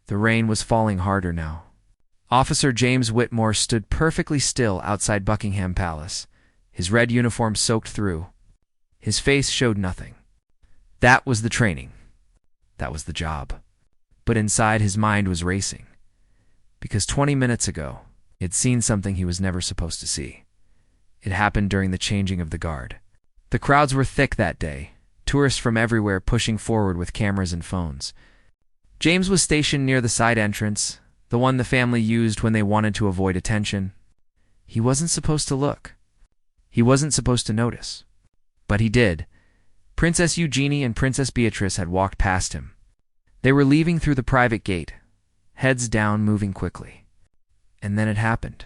The rain was falling harder now. Officer James Whitmore stood perfectly still outside Buckingham Palace, his red uniform soaked through. His face showed nothing. That was the training. That was the job. But inside his mind was racing. Because 20 minutes ago, he had seen something he was never supposed to see. It happened during the changing of the guard. The crowds were thick that day, tourists from everywhere pushing forward with cameras and phones. James was stationed near the side entrance, the one the family used when they wanted to avoid attention. He wasn't supposed to look. He wasn't supposed to notice. But he did. Princess Eugenie and Princess Beatrice had walked past him. They were leaving through the private gate, heads down, moving quickly. And then it happened.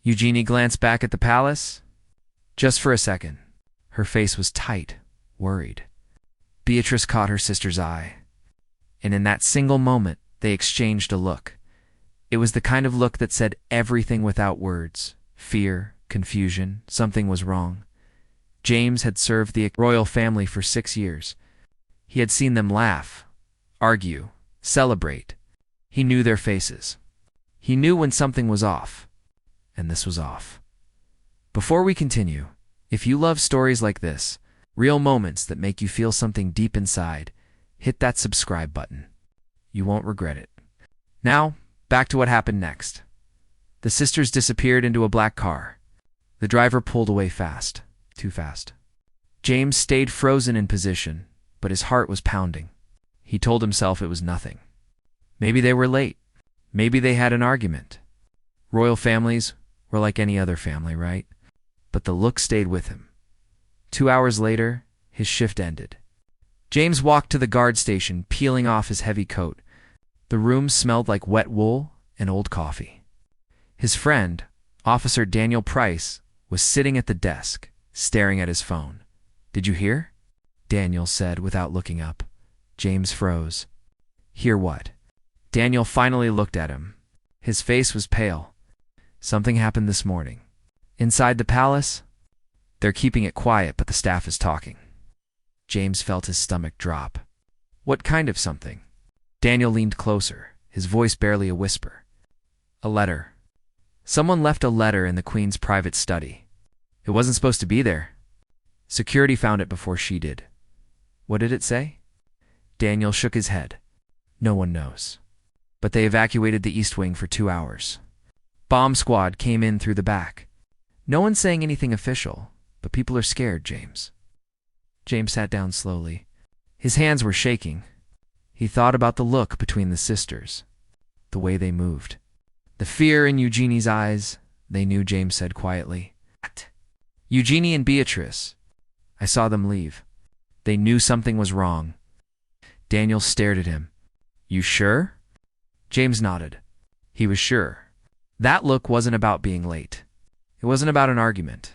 Eugenie glanced back at the palace. Just for a second. Her face was tight, worried. Beatrice caught her sister's eye. And in that single moment, they exchanged a look. It was the kind of look that said everything without words. Fear, confusion, something was wrong. James had served the royal family for 6 years. He had seen them laugh, argue, celebrate. He knew their faces. He knew when something was off. And this was off. Before we continue, if you love stories like this, real moments that make you feel something deep inside, hit that subscribe button. You won't regret it. Now, back to what happened next. The sisters disappeared into a black car. The driver pulled away fast, too fast. James stayed frozen in position, but his heart was pounding. He told himself it was nothing. Maybe they were late. Maybe they had an argument. Royal families were like any other family, right? But the look stayed with him. 2 hours later, his shift ended. James walked to the guard station, peeling off his heavy coat. The room smelled like wet wool and old coffee. His friend, Officer Daniel Price, was sitting at the desk, staring at his phone. "Did you hear?" Daniel said without looking up. James froze. "Hear what?" Daniel finally looked at him. His face was pale. "Something happened this morning. Inside the palace? They're keeping it quiet, but the staff is talking." James felt his stomach drop. "What kind of something?" Daniel leaned closer, his voice barely a whisper. "A letter. Someone left a letter in the Queen's private study. It wasn't supposed to be there. Security found it before she did." "What did it say?" Daniel shook his head. "No one knows. But they evacuated the East Wing for 2 hours. Bomb squad came in through the back. No one's saying anything official, but people are scared, James." James sat down slowly. His hands were shaking. He thought about the look between the sisters, the way they moved. The fear in Eugenie's eyes. "They knew," James said quietly. "What?" "Eugenie and Beatrice. I saw them leave. They knew something was wrong." Daniel stared at him. "You sure?" James nodded. He was sure. That look wasn't about being late. It wasn't about an argument.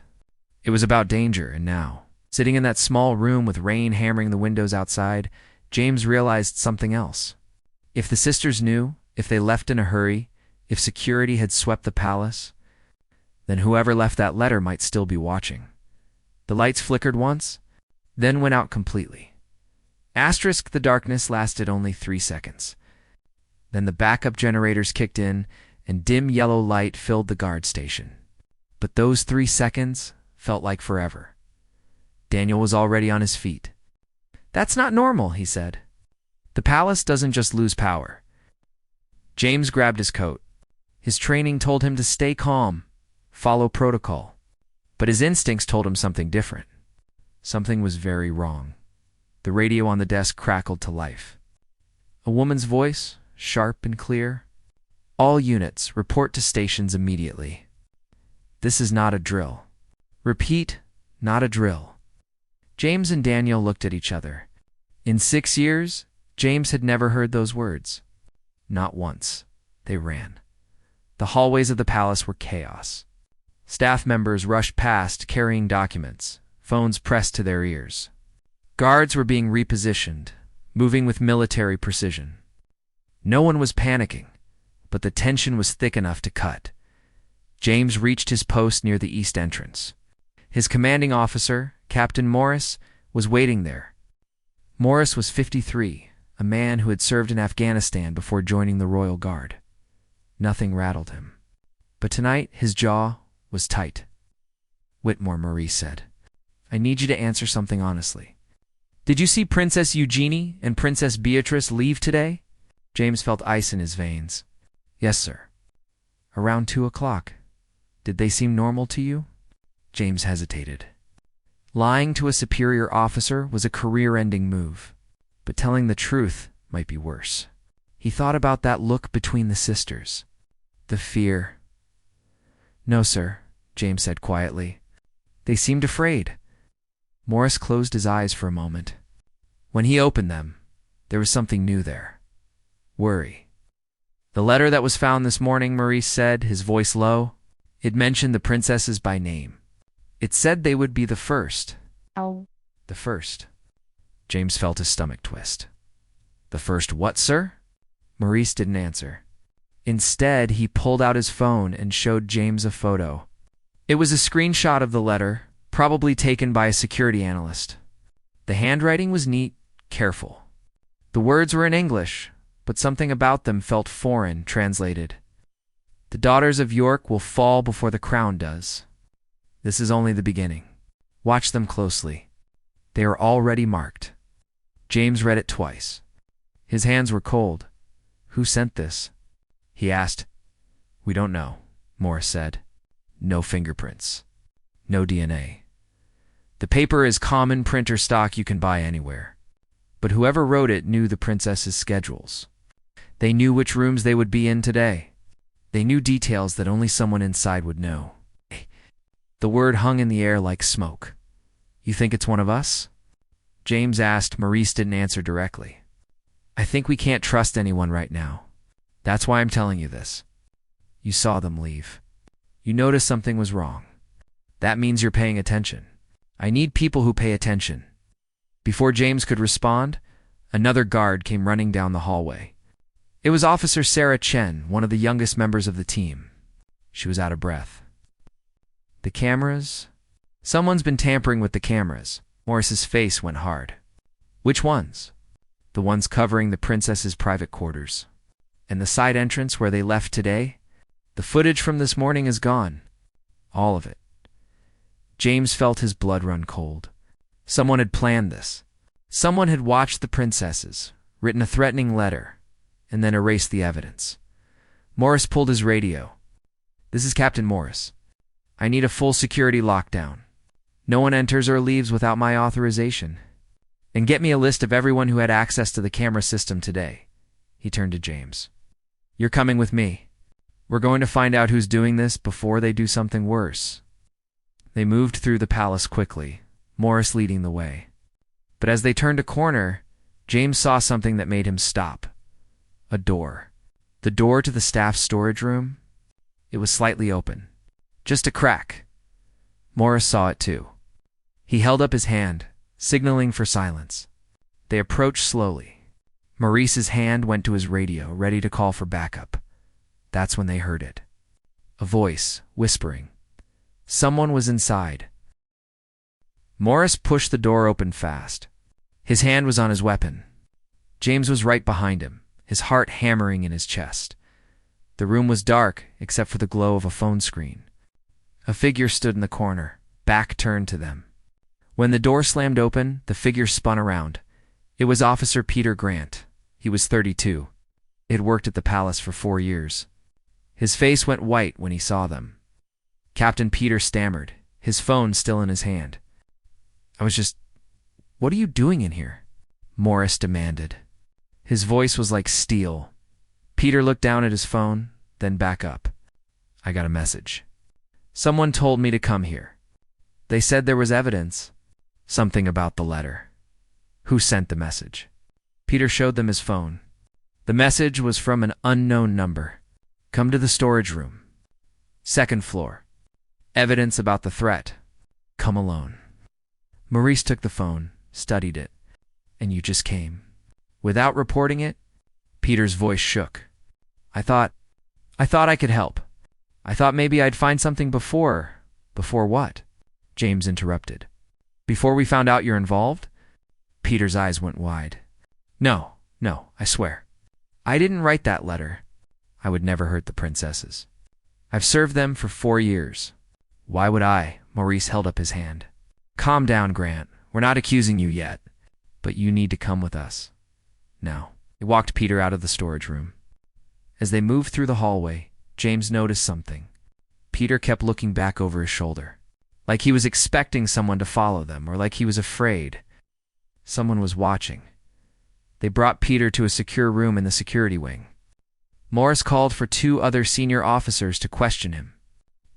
It was about danger, and now, sitting in that small room with rain hammering the windows outside, James realized something else. If the sisters knew, if they left in a hurry, if security had swept the palace, then whoever left that letter might still be watching. The lights flickered once, then went out completely. The darkness lasted only 3 seconds. Then the backup generators kicked in, and dim yellow light filled the guard station. But those 3 seconds felt like forever. Daniel was already on his feet. "That's not normal," he said. "The palace doesn't just lose power." James grabbed his coat. His training told him to stay calm, follow protocol. But his instincts told him something different. Something was very wrong. The radio on the desk crackled to life. A woman's voice, sharp and clear. "All units, report to stations immediately. This is not a drill. Repeat, not a drill." James and Daniel looked at each other. In 6 years, James had never heard those words. Not once. They ran. The hallways of the palace were chaos. Staff members rushed past carrying documents, phones pressed to their ears. Guards were being repositioned, moving with military precision. No one was panicking, but the tension was thick enough to cut. James reached his post near the east entrance. His commanding officer, Captain Morris, was waiting there. Morris was 53, a man who had served in Afghanistan before joining the Royal Guard. Nothing rattled him. But tonight his jaw was tight. "Whitmore," Maurice said, "I need you to answer something honestly. Did you see Princess Eugenie and Princess Beatrice leave today?" James felt ice in his veins. "Yes, sir. Around 2 o'clock. Did they seem normal to you?" James hesitated. Lying to a superior officer was a career-ending move, but telling the truth might be worse. He thought about that look between the sisters. The fear. "No, sir," James said quietly. "They seemed afraid." Morris closed his eyes for a moment. When he opened them, there was something new there. Worry. "The letter that was found this morning," Maurice said, his voice low, "it mentioned the princesses by name. It said they would be the first." Oh. The first. James felt his stomach twist. "The first what, sir?" Maurice didn't answer. Instead, he pulled out his phone and showed James a photo. It was a screenshot of the letter, probably taken by a security analyst. The handwriting was neat, careful. The words were in English, but something about them felt foreign, translated. "The daughters of York will fall before the crown does. This is only the beginning. Watch them closely. They are already marked." James read it twice. His hands were cold. "Who sent this?" he asked. "We don't know," Morris said. "No fingerprints. No DNA. The paper is common printer stock you can buy anywhere. But whoever wrote it knew the princesses' schedules. They knew which rooms they would be in today. They knew details that only someone inside would know." The word hung in the air like smoke. "You think it's one of us?" James asked. Maurice didn't answer directly. "I think we can't trust anyone right now. That's why I'm telling you this. You saw them leave. You noticed something was wrong. That means you're paying attention. I need people who pay attention." Before James could respond, another guard came running down the hallway. It was Officer Sarah Chen, one of the youngest members of the team. She was out of breath. "The cameras? Someone's been tampering with the cameras." Morris's face went hard. "Which ones?" "The ones covering the princess's private quarters. And the side entrance where they left today? The footage from this morning is gone. All of it." James felt his blood run cold. Someone had planned this. Someone had watched the princesses, written a threatening letter, and then erased the evidence. Morris pulled his radio. "This is Captain Morris. I need a full security lockdown. No one enters or leaves without my authorization. And get me a list of everyone who had access to the camera system today." He turned to James. "You're coming with me. We're going to find out who's doing this before they do something worse." They moved through the palace quickly, Morris leading the way. But as they turned a corner, James saw something that made him stop. A door. The door to the staff storage room? It was slightly open. Just a crack. Morris saw it too. He held up his hand, signaling for silence. They approached slowly. Maurice's hand went to his radio, ready to call for backup. That's when they heard it. A voice, whispering. Someone was inside. Morris pushed the door open fast. His hand was on his weapon. James was right behind him, his heart hammering in his chest. The room was dark, except for the glow of a phone screen. A figure stood in the corner, back turned to them. When the door slammed open, the figure spun around. It was Officer Peter Grant. He was 32. He had worked at the palace for 4 years. His face went white when he saw them. Captain Peter stammered, his phone still in his hand. What are you doing in here?" Morris demanded. His voice was like steel. Peter looked down at his phone, then back up. "I got a message. Someone told me to come here. They said there was evidence. Something about the letter. Who sent the message?" Peter showed them his phone. The message was from an unknown number. "Come to the storage room. 2nd floor. Evidence about the threat. Come alone." Maurice took the phone, studied it. "And you just came. Without reporting it?" Peter's voice shook. I thought I could help. I thought maybe I'd find something before." "Before what?" James interrupted. "Before we found out you're involved?" Peter's eyes went wide. "No, No, I swear. I didn't write that letter. I would never hurt the princesses. I've served them for 4 years. Why would I? Maurice held up his hand. Calm down, Grant. We're not accusing you yet. But you need to come with us. Now. He walked Peter out of the storage room. As they moved through the hallway, James noticed something. Peter kept looking back over his shoulder, like he was expecting someone to follow them, or like he was afraid. Someone was watching. They brought Peter to a secure room in the security wing. Morris called for 2 other senior officers to question him.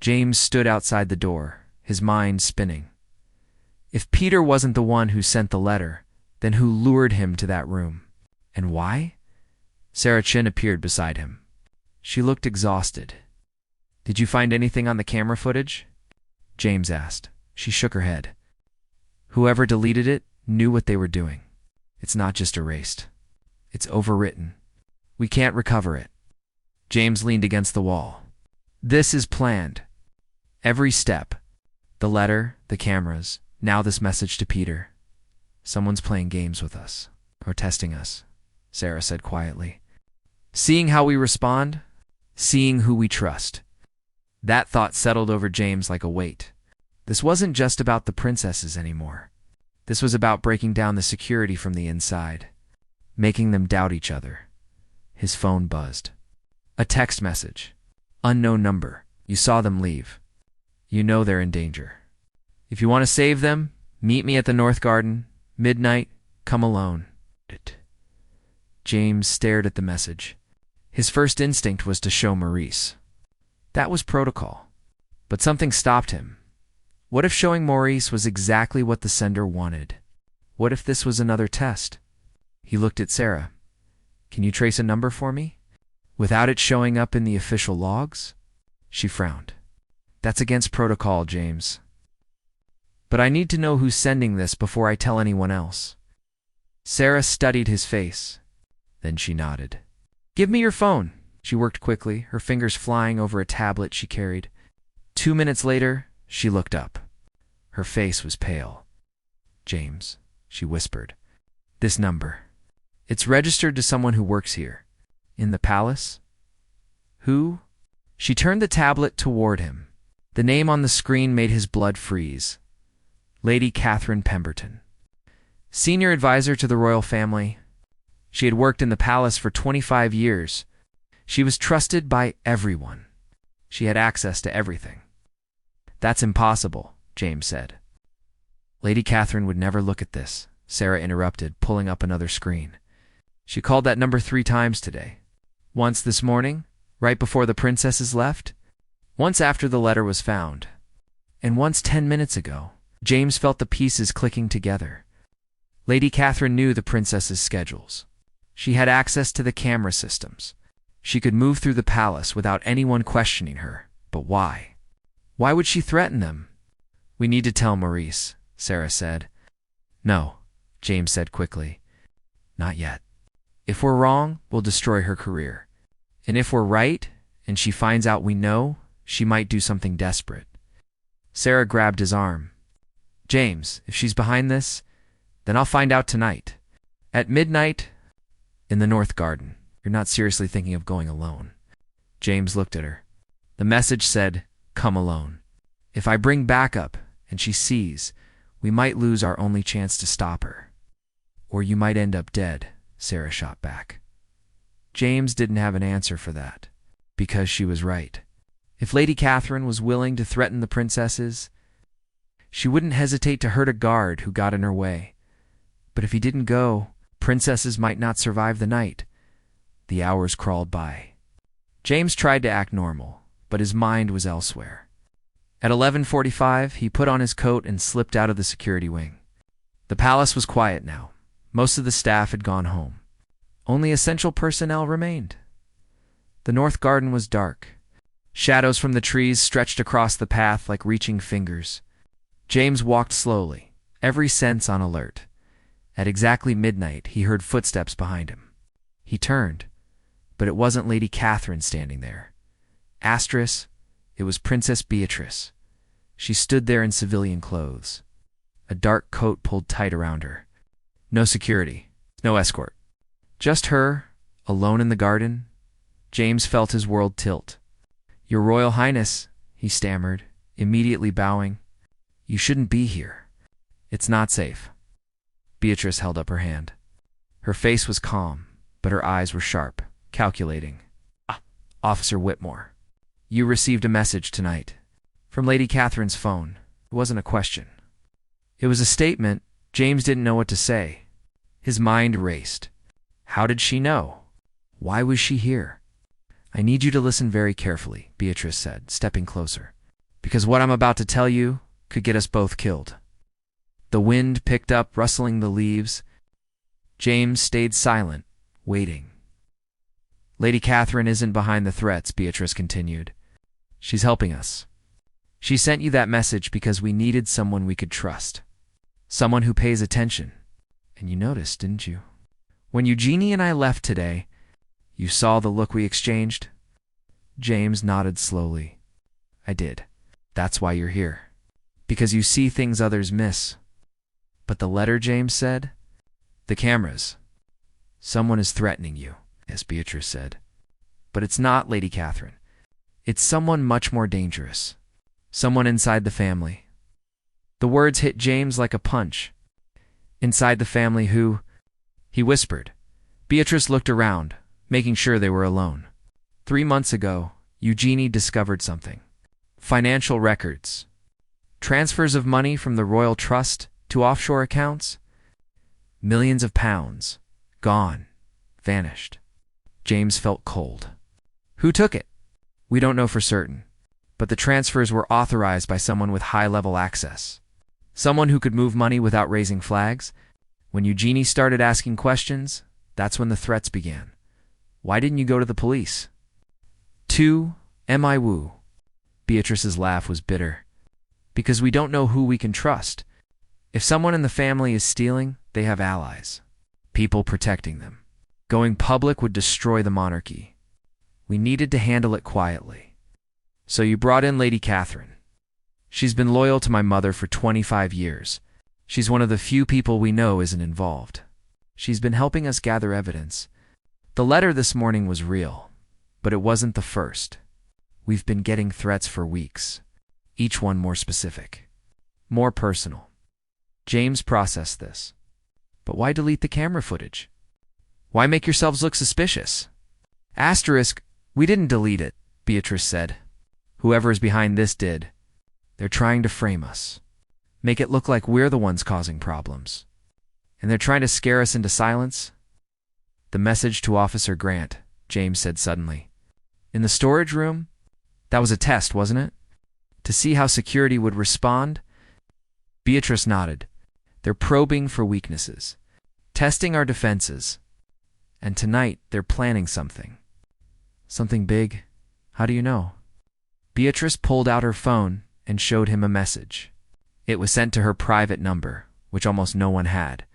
James stood outside the door, his mind spinning. If Peter wasn't the one who sent the letter, then who lured him to that room? And why? Sarah Chin appeared beside him. She looked exhausted. Did you find anything on the camera footage? James asked. She shook her head. Whoever deleted it knew what they were doing. It's not just erased. It's overwritten. We can't recover it. James leaned against the wall. This is planned. Every step. The letter, the cameras, now this message to Peter. Someone's playing games with us, or testing us, Sarah said quietly. Seeing how we respond, seeing who we trust. That thought settled over James like a weight. This wasn't just about the princesses anymore. This was about breaking down the security from the inside, making them doubt each other. His phone buzzed. A text message. Unknown number. You saw them leave. You know they're in danger. If you want to save them, meet me at the North Garden. Midnight. Come alone. James stared at the message. His first instinct was to show Maurice. That was protocol. But something stopped him. What if showing Maurice was exactly what the sender wanted? What if this was another test? He looked at Sarah. Can you trace a number for me? Without it showing up in the official logs? She frowned. That's against protocol, James. But I need to know who's sending this before I tell anyone else. Sarah studied his face. Then she nodded. Give me your phone. She worked quickly, her fingers flying over a tablet she carried. 2 minutes later, she looked up. Her face was pale. James, she whispered. This number. It's registered to someone who works here. In the palace? Who? She turned the tablet toward him. The name on the screen made his blood freeze. Lady Catherine Pemberton. Senior advisor to the royal family. She had worked in the palace for 25 years. She was trusted by everyone. She had access to everything. That's impossible, James said. Lady Catherine would never look at this, Sarah interrupted, pulling up another screen. She called that number 3 times today. Once this morning, right before the princesses left. Once after the letter was found. And once 10 minutes ago. James felt the pieces clicking together. Lady Catherine knew the princesses' schedules. She had access to the camera systems. She could move through the palace without anyone questioning her. But why? Why would she threaten them? We need to tell Maurice, Sarah said. No, James said quickly. Not yet. If we're wrong, we'll destroy her career. And if we're right, and she finds out we know, she might do something desperate. Sarah grabbed his arm. James, if she's behind this, then I'll find out tonight. At midnight, in the North Garden. You're not seriously thinking of going alone. James looked at her. The message said, come alone. If I bring backup, and she sees, we might lose our only chance to stop her. Or you might end up dead, Sarah shot back. James didn't have an answer for that, because she was right. If Lady Catherine was willing to threaten the princesses, she wouldn't hesitate to hurt a guard who got in her way. But if he didn't go, princesses might not survive the night. The hours crawled by. James tried to act normal, but his mind was elsewhere. At 11:45, he put on his coat and slipped out of the security wing. The palace was quiet now. Most of the staff had gone home. Only essential personnel remained. The North Garden was dark. Shadows from the trees stretched across the path like reaching fingers. James walked slowly, every sense on alert. At exactly midnight, he heard footsteps behind him. He turned, but it wasn't Lady Catherine standing there. It was Princess Beatrice. She stood there in civilian clothes, a dark coat pulled tight around her. No security, no escort. Just her, alone in the garden. James felt his world tilt. "Your Royal Highness," he stammered, immediately bowing. "You shouldn't be here. It's not safe." Beatrice held up her hand. Her face was calm, but her eyes were sharp, calculating. "Officer Whitmore, you received a message tonight from Lady Catherine's phone. It wasn't a question. It was a statement." James didn't know what to say. His mind raced. How did she know? Why was she here? "I need you to listen very carefully," Beatrice said, stepping closer, "because what I'm about to tell you could get us both killed." The wind picked up, rustling the leaves. James stayed silent, waiting. "Lady Catherine isn't behind the threats," Beatrice continued. "She's helping us. She sent you that message because we needed someone we could trust. Someone who pays attention. And you noticed, didn't you? When Eugenie and I left today, you saw the look we exchanged?" James nodded slowly. "I did. That's why you're here. Because you see things others miss." "But the letter," James said. "The cameras. Someone is threatening you," as Beatrice said. "But it's not Lady Catherine. It's someone much more dangerous. Someone inside the family." The words hit James like a punch. "Inside the family who?" he whispered. Beatrice looked around, making sure they were alone. 3 months ago, Eugenie discovered something. Financial records. Transfers of money from the Royal Trust to offshore accounts. Millions of pounds. Gone. Vanished. James felt cold. "Who took it?" "We don't know for certain. But the transfers were authorized by someone with high-level access. Someone who could move money without raising flags. When Eugenie started asking questions, that's when the threats began. Why didn't you go to the police?" "2. M.I. Wu." Beatrice's laugh was bitter. "Because we don't know who we can trust. If someone in the family is stealing, they have allies. People protecting them. Going public would destroy the monarchy. We needed to handle it quietly. So you brought in Lady Catherine. She's been loyal to my mother for 25 years. She's one of the few people we know isn't involved. She's been helping us gather evidence. The letter this morning was real, but it wasn't the first. We've been getting threats for weeks, each one more specific, more personal." James processed this. "But why delete the camera footage? Why make yourselves look suspicious?" "Asterisk, we didn't delete it," Beatrice said. "Whoever is behind this did. They're trying to frame us, make it look like we're the ones causing problems. And they're trying to scare us into silence." "The message to Officer Grant," James said suddenly. "In the storage room? That was a test, wasn't it? To see how security would respond?" Beatrice nodded. "They're probing for weaknesses, testing our defenses. And tonight they're planning something." "Something big? How do you know?" Beatrice pulled out her phone and showed him a message. It was sent to her private number, which almost no one had.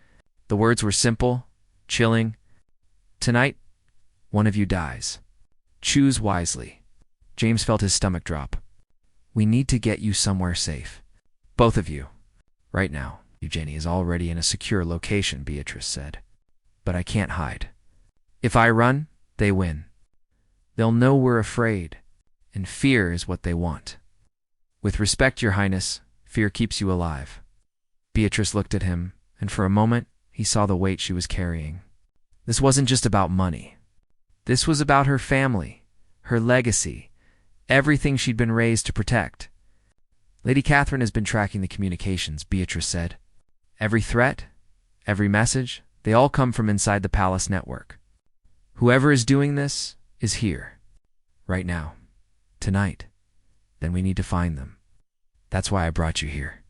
The words were simple, chilling. "Tonight, one of you dies. Choose wisely." James felt his stomach drop. "We need to get you somewhere safe. Both of you. Right now, Eugenie is already in a secure location," Beatrice said. "But I can't hide. If I run, they win. They'll know we're afraid, and fear is what they want. With respect, Your Highness, fear keeps you alive." Beatrice looked at him, and for a moment he saw the weight she was carrying. This wasn't just about money. This was about her family, her legacy, everything she'd been raised to protect. "Lady Catherine has been tracking the communications," Beatrice said. "Every threat, every message, they all come from inside the palace network. Whoever is doing this is here, right now, tonight. Then we need to find them. That's why I brought you here."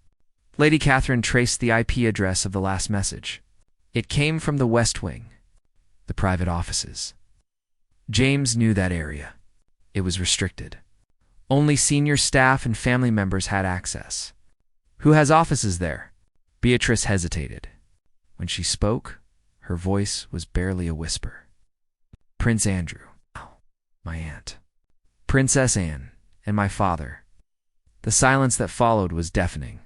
Lady Catherine traced the IP address of the last message. It came from the West Wing, the private offices. James knew that area. It was restricted. Only senior staff and family members had access. "Who has offices there?" Beatrice hesitated. When she spoke, her voice was barely a whisper. "Prince Andrew, my aunt, Princess Anne, and my father." The silence that followed was deafening.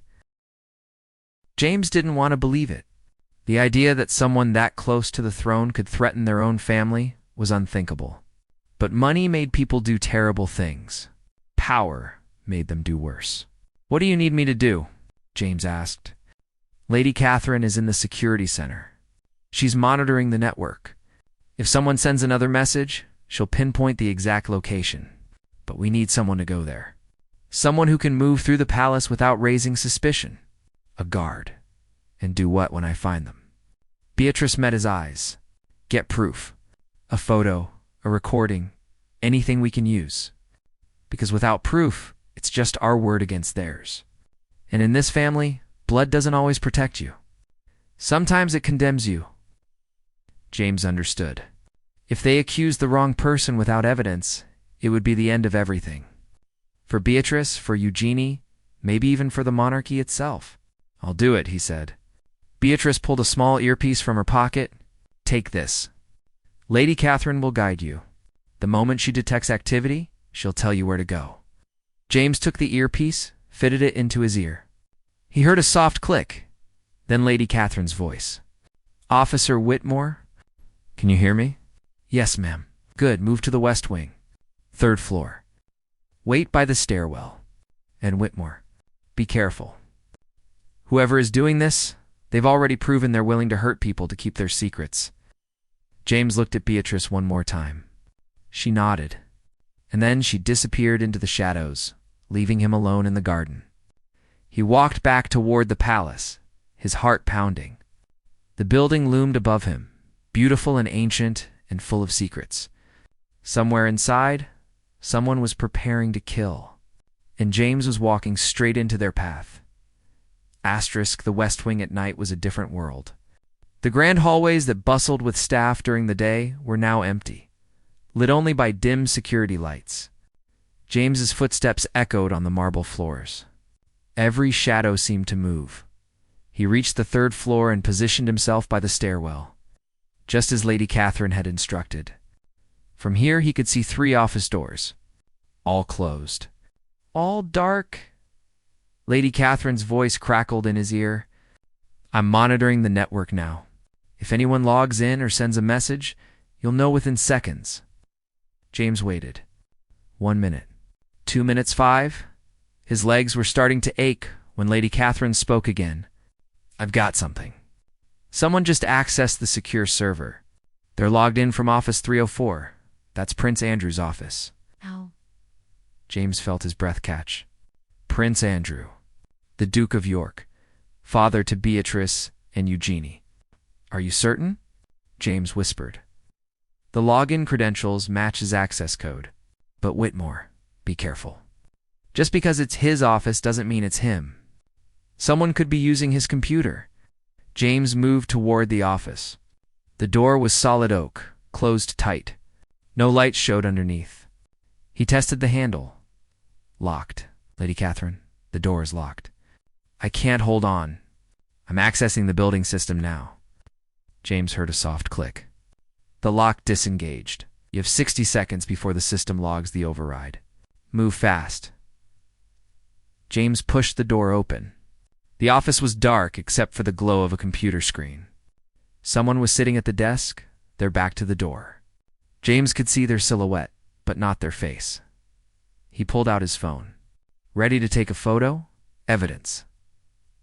James didn't want to believe it. The idea that someone that close to the throne could threaten their own family was unthinkable. But money made people do terrible things. Power made them do worse. "What do you need me to do?" James asked. "Lady Catherine is in the security center. She's monitoring the network. If someone sends another message, she'll pinpoint the exact location. But we need someone to go there. Someone who can move through the palace without raising suspicion. A guard. And do what when I find them?" Beatrice met his eyes. "Get proof. A photo, a recording, anything we can use. Because without proof, it's just our word against theirs. And in this family, blood doesn't always protect you. Sometimes it condemns you." James understood. If they accused the wrong person without evidence, it would be the end of everything. For Beatrice, for Eugenie, maybe even for the monarchy itself. "I'll do it," he said. Beatrice pulled a small earpiece from her pocket. "Take this. Lady Catherine will guide you. The moment she detects activity, she'll tell you where to go." James took the earpiece, fitted it into his ear. He heard a soft click, then Lady Catherine's voice. "Officer Whitmore? Can you hear me?" "Yes, ma'am." "Good, move to the west wing. 3rd floor. Wait by the stairwell. And Whitmore, be careful. Whoever is doing this, they've already proven they're willing to hurt people to keep their secrets." James looked at Beatrice one more time. She nodded, and then she disappeared into the shadows, leaving him alone in the garden. He walked back toward the palace, his heart pounding. The building loomed above him, beautiful and ancient and full of secrets. Somewhere inside, someone was preparing to kill, and James was walking straight into their path. The West Wing at night was a different world. The grand hallways that bustled with staff during the day were now empty, lit only by dim security lights. James's footsteps echoed on the marble floors. Every shadow seemed to move. He reached the 3rd floor and positioned himself by the stairwell, just as Lady Catherine had instructed. From here he could see 3 office doors, all closed. "All dark?" Lady Catherine's voice crackled in his ear. "I'm monitoring the network now. If anyone logs in or sends a message, you'll know within seconds." James waited. 1 minute. 2 minutes, 5. His legs were starting to ache when Lady Catherine spoke again. "I've got something. Someone just accessed the secure server. They're logged in from office 304. That's Prince Andrew's office." "How?" James felt his breath catch. Prince Andrew, the Duke of York, father to Beatrice and Eugenie. "Are you certain?" James whispered. "The login credentials match his access code. But Whitmore, be careful. Just because it's his office doesn't mean it's him. Someone could be using his computer." James moved toward the office. The door was solid oak, closed tight. No lights showed underneath. He tested the handle. Locked. "Lady Catherine, the door is locked." "I can't hold on. I'm accessing the building system now." James heard a soft click. The lock disengaged. "You have 60 seconds before the system logs the override. Move fast." James pushed the door open. The office was dark except for the glow of a computer screen. Someone was sitting at the desk, their back to the door. James could see their silhouette, but not their face. He pulled out his phone. Ready to take a photo? Evidence.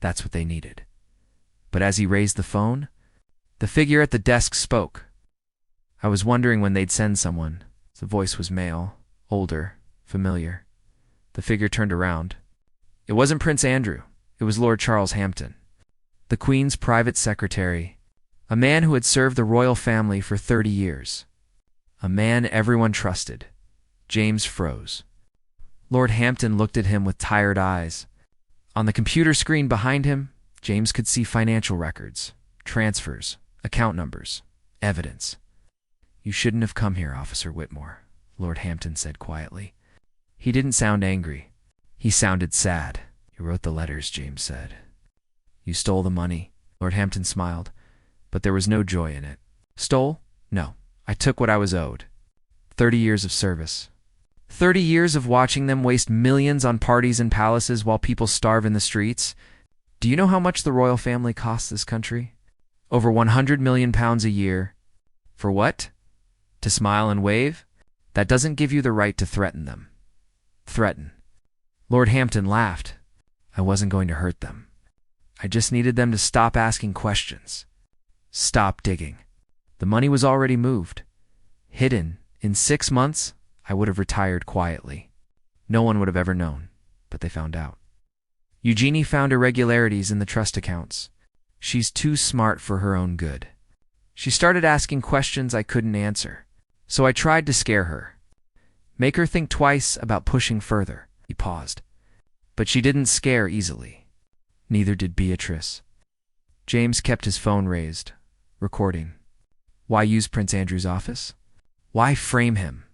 That's what they needed. But as he raised the phone, the figure at the desk spoke. "I was wondering when they'd send someone." The voice was male, older, familiar. The figure turned around. It wasn't Prince Andrew. It was Lord Charles Hampton, the Queen's private secretary, a man who had served the royal family for 30 years. A man everyone trusted. James froze. Lord Hampton looked at him with tired eyes. On the computer screen behind him, James could see financial records, transfers, account numbers, evidence. "You shouldn't have come here, Officer Whitmore," Lord Hampton said quietly. He didn't sound angry. He sounded sad. "You wrote the letters," James said. "You stole the money." Lord Hampton smiled, but there was no joy in it. "Stole? No. I took what I was owed. 30 years of service. 30 years of watching them waste millions on parties and palaces while people starve in the streets. Do you know how much the royal family costs this country? Over 100 million pounds a year. For what? To smile and wave? That doesn't give you the right to threaten them. Threaten. Lord Hampton laughed. I wasn't going to hurt them. I just needed them to stop asking questions. Stop digging. The money was already moved. Hidden. In 6 months, I would have retired quietly. No one would have ever known, but they found out. Eugenie found irregularities in the trust accounts. She's too smart for her own good. She started asking questions I couldn't answer, so I tried to scare her. Make her think twice about pushing further. He paused. But she didn't scare easily. Neither did Beatrice. James kept his phone raised, recording. Why use Prince Andrew's office? Why frame him?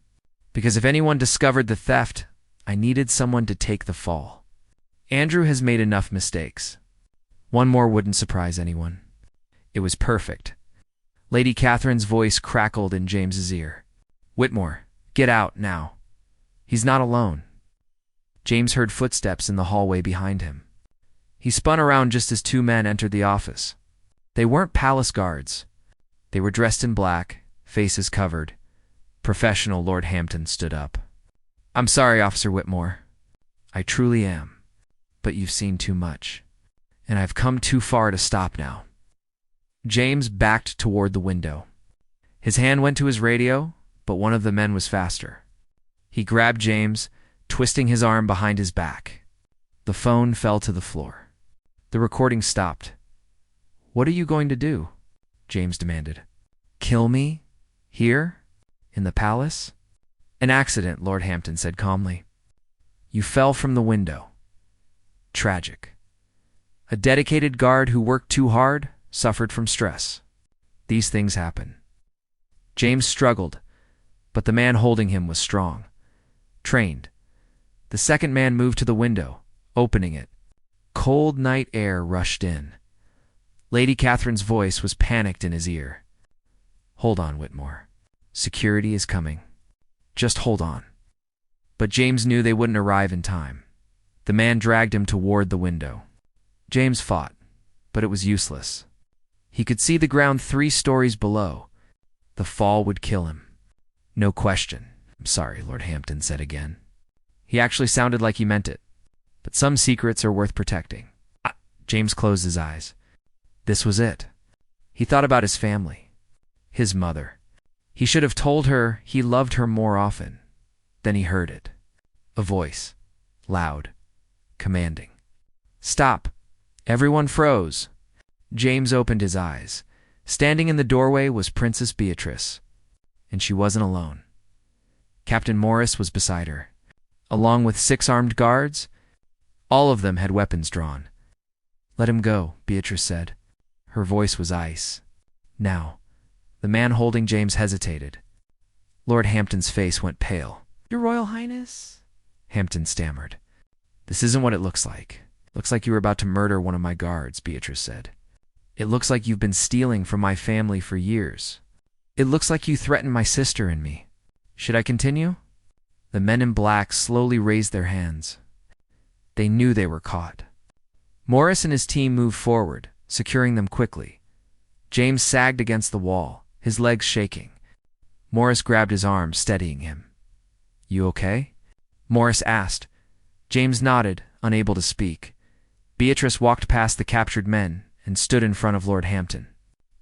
Because if anyone discovered the theft, I needed someone to take the fall. Andrew has made enough mistakes. One more wouldn't surprise anyone. It was perfect. Lady Catherine's voice crackled in James's ear. Whitmore, get out now. He's not alone. James heard footsteps in the hallway behind him. He spun around just as 2 men entered the office. They weren't palace guards. They were dressed in black, faces covered. Professional Lord Hampton stood up. I'm sorry, Officer Whitmore. I truly am. But you've seen too much. And I've come too far to stop now. James backed toward the window. His hand went to his radio, but one of the men was faster. He grabbed James, twisting his arm behind his back. The phone fell to the floor. The recording stopped. What are you going to do? James demanded. Kill me? Here? In the palace? An accident, Lord Hampton said calmly. You fell from the window. Tragic. A dedicated guard who worked too hard suffered from stress. These things happen. James struggled, but the man holding him was strong, trained. The second man moved to the window, opening it. Cold night air rushed in. Lady Catherine's voice was panicked in his ear. Hold on, Whitmore. Security is coming. Just hold on. But James knew they wouldn't arrive in time. The man dragged him toward the window. James fought, but it was useless. He could see the ground 3 stories below. The fall would kill him. No question. I'm sorry, Lord Hampton said again. He actually sounded like he meant it. But some secrets are worth protecting. James closed his eyes. This was it. He thought about his family. His mother. He should have told her he loved her more often. Then he heard it. A voice. Loud. Commanding. Stop. Everyone froze. James opened his eyes. Standing in the doorway was Princess Beatrice. And she wasn't alone. Captain Morris was beside her, along with 6 armed guards. All of them had weapons drawn. Let him go, Beatrice said. Her voice was ice. Now, the man holding James hesitated. Lord Hampton's face went pale. Your Royal Highness? Hampton stammered. This isn't what it looks like. Looks like you were about to murder one of my guards, Beatrice said. It looks like you've been stealing from my family for years. It looks like you threatened my sister and me. Should I continue? The men in black slowly raised their hands. They knew they were caught. Morris and his team moved forward, securing them quickly. James sagged against the wall, his legs shaking. Morris grabbed his arm, steadying him. You okay? Morris asked. James nodded, unable to speak. Beatrice walked past the captured men and stood in front of Lord Hampton.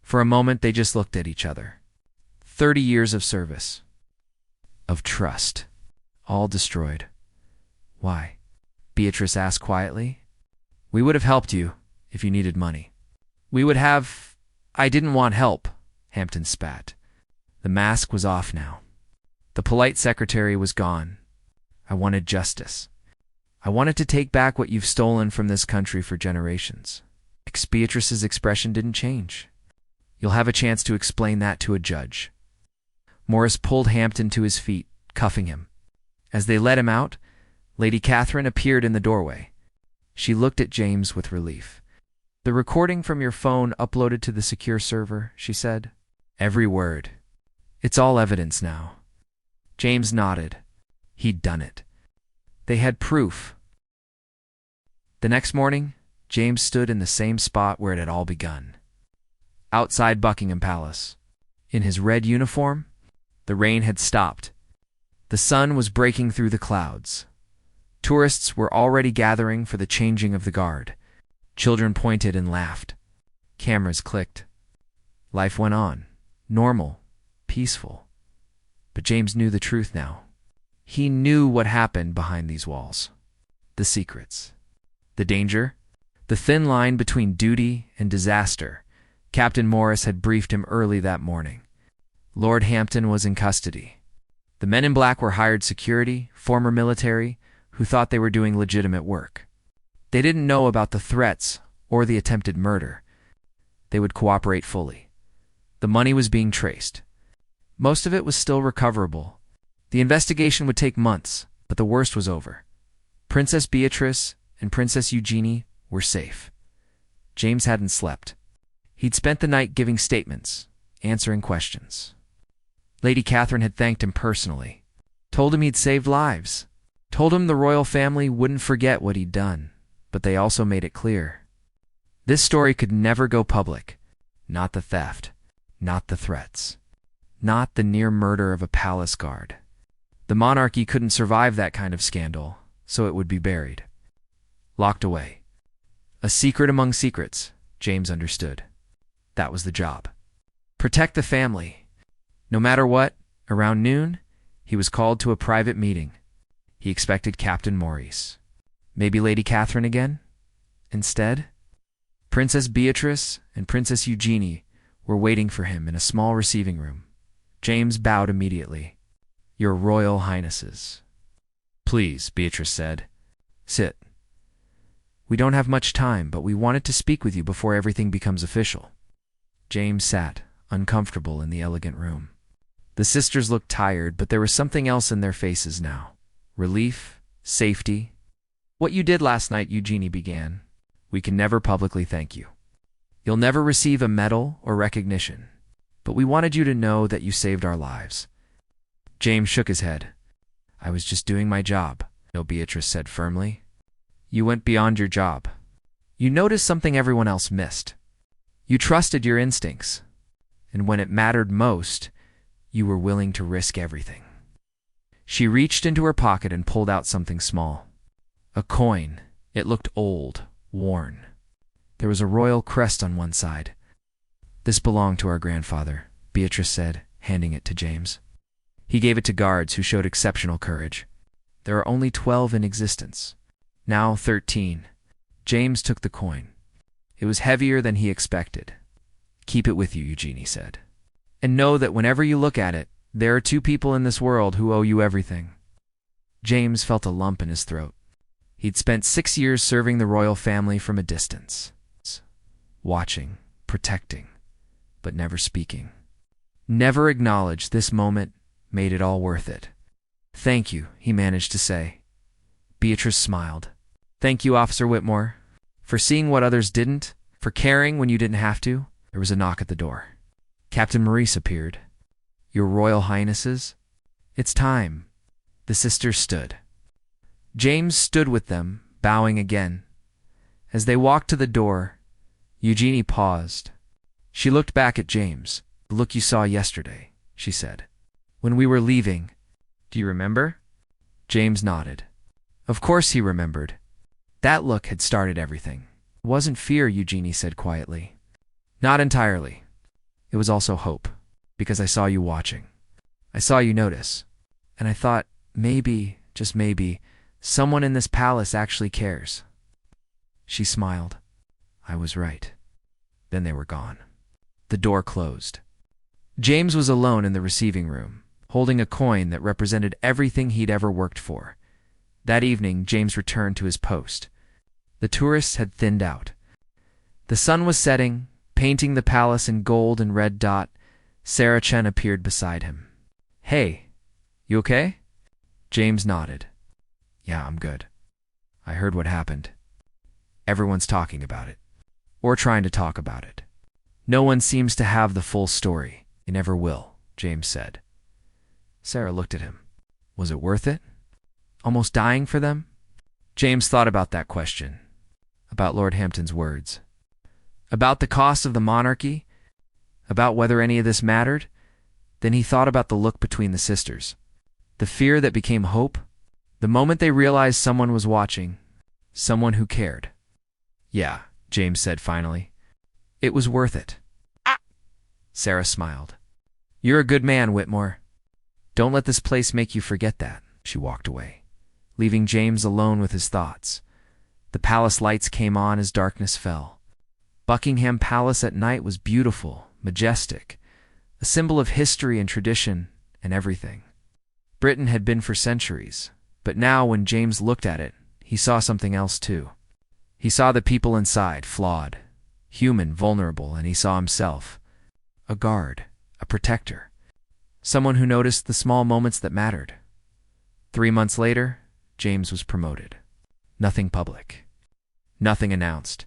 For a moment, they just looked at each other. 30 years of service. Of trust. All destroyed. Why? Beatrice asked quietly. We would have helped you if you needed money. We would have... I didn't want help, Hampton spat. The mask was off now. The polite secretary was gone. I wanted justice. I wanted to take back what you've stolen from this country for generations. Beatrice's expression didn't change. You'll have a chance to explain that to a judge. Morris pulled Hampton to his feet, cuffing him. As they let him out, Lady Catherine appeared in the doorway. She looked at James with relief. The recording from your phone uploaded to the secure server, she said. Every word. It's all evidence now. James nodded. He'd done it. They had proof. The next morning, James stood in the same spot where it had all begun. outside Buckingham Palace. In his red uniform, the rain had stopped. The sun was breaking through the clouds. Tourists were already gathering for the changing of the guard. Children pointed and laughed. Cameras clicked. Life went on, normal, peaceful. But James knew the truth now. He knew what happened behind these walls. The secrets. The danger. The thin line between duty and disaster. Captain Morris had briefed him early that morning. Lord Hampton was in custody. The men in black were hired security, former military, who thought they were doing legitimate work. They didn't know about the threats or the attempted murder. They would cooperate fully. The money was being traced. Most of it was still recoverable. The investigation would take months, but the worst was over. Princess Beatrice and Princess Eugenie were safe. James hadn't slept. He'd spent the night giving statements, answering questions. Lady Catherine had thanked him personally, told him he'd saved lives, told him the royal family wouldn't forget what he'd done, but they also made it clear. This story could never go public. Not the theft, not the threats, not the near murder of a palace guard. The monarchy couldn't survive that kind of scandal, so it would be buried. Locked away. A secret among secrets, James understood. That was the job. Protect the family. No matter what, around noon, he was called to a private meeting. He expected Captain Maurice. Maybe Lady Catherine again? Instead, Princess Beatrice and Princess Eugenie were waiting for him in a small receiving room. James bowed immediately. Your Royal Highnesses. Please, Beatrice said. Sit. We don't have much time, but we wanted to speak with you before everything becomes official. James sat, uncomfortable in the elegant room. The sisters looked tired, but there was something else in their faces now. Relief, safety. What you did last night, Eugenie began. We can never publicly thank you. You'll never receive a medal or recognition, but we wanted you to know that you saved our lives. James shook his head. I was just doing my job, no, Beatrice said firmly. You went beyond your job. You noticed something everyone else missed. You trusted your instincts, and when it mattered most, you were willing to risk everything. She reached into her pocket and pulled out something small. A coin. It looked old, worn. There was a royal crest on one side. This belonged to our grandfather, Beatrice said, handing it to James. He gave it to guards who showed exceptional courage. There are only 12 in existence. Now 13. James took the coin. It was heavier than he expected. Keep it with you, Eugenie said. And know that whenever you look at it, there are 2 people in this world who owe you everything. James felt a lump in his throat. He'd spent 6 years serving the royal family from a distance. Watching, protecting, but never speaking. Never acknowledged this moment made it all worth it. Thank you, he managed to say. Beatrice smiled. Thank you, Officer Whitmore, for seeing what others didn't, for caring when you didn't have to. There was a knock at the door. Captain Maurice appeared. Your Royal Highnesses? It's time. The sisters stood. James stood with them, bowing again. As they walked to the door, Eugenie paused. She looked back at James. The look you saw yesterday, she said. When we were leaving. Do you remember? James nodded. Of course he remembered. That look had started everything. It wasn't fear, Eugenie said quietly. Not entirely. It was also hope, because I saw you watching. I saw you notice. And I thought, maybe, just maybe, someone in this palace actually cares. She smiled. I was right. Then they were gone. The door closed. James was alone in the receiving room, holding a coin that represented everything he'd ever worked for. That evening, James returned to his post. The tourists had thinned out. The sun was setting, painting the palace in gold and red dot. Sarah Chen appeared beside him. Hey, you okay? James nodded. Yeah, I'm good. I heard what happened. Everyone's talking about it. Or trying to talk about it. No one seems to have the full story. They never will, James said. Sarah looked at him. Was it worth it? Almost dying for them? James thought about that question. About Lord Hampton's words. About the cost of the monarchy, about whether any of this mattered. Then he thought about the look between the sisters, the fear that became hope, the moment they realized someone was watching, someone who cared. "Yeah," James said finally. "It was worth it." Sarah smiled. "You're a good man, Whitmore. Don't let this place make you forget that." She walked away, leaving James alone with his thoughts. The palace lights came on as darkness fell. Buckingham Palace at night was beautiful, majestic, a symbol of history and tradition and everything Britain had been for centuries. But now when James looked at it, he saw something else too. He saw the people inside, flawed, human, vulnerable, and he saw himself. A guard, a protector, someone who noticed the small moments that mattered. 3 months later, James was promoted. Nothing public, nothing announced.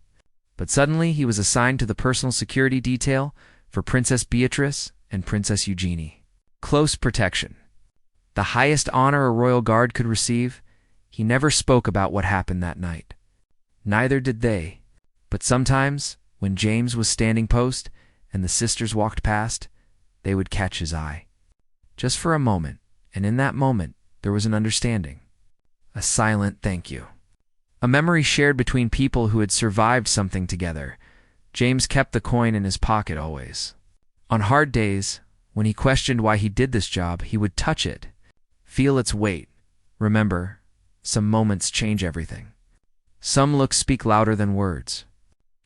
But suddenly he was assigned to the personal security detail for Princess Beatrice and Princess Eugenie. Close protection, the highest honor a royal guard could receive. He never spoke about what happened that night. Neither did they. But sometimes, when James was standing post and the sisters walked past, they would catch his eye. Just for a moment, and in that moment, there was an understanding. A silent thank you. A memory shared between people who had survived something together. James kept the coin in his pocket always. On hard days, when he questioned why he did this job, he would touch it, feel its weight. Remember, some moments change everything. Some looks speak louder than words.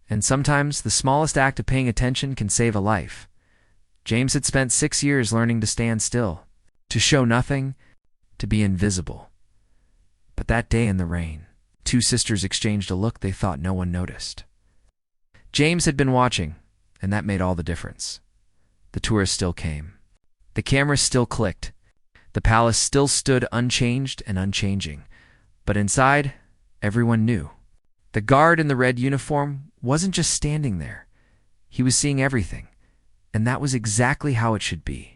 And sometimes the smallest act of paying attention can save a life. James had spent 6 years learning to stand still, to show nothing, to be invisible. But that day in the rain, 2 sisters exchanged a look they thought no one noticed. James had been watching, and that made all the difference. The tourists still came. The cameras still clicked. The palace still stood unchanged and unchanging. But inside, everyone knew. The guard in the red uniform wasn't just standing there. He was seeing everything, and that was exactly how it should be.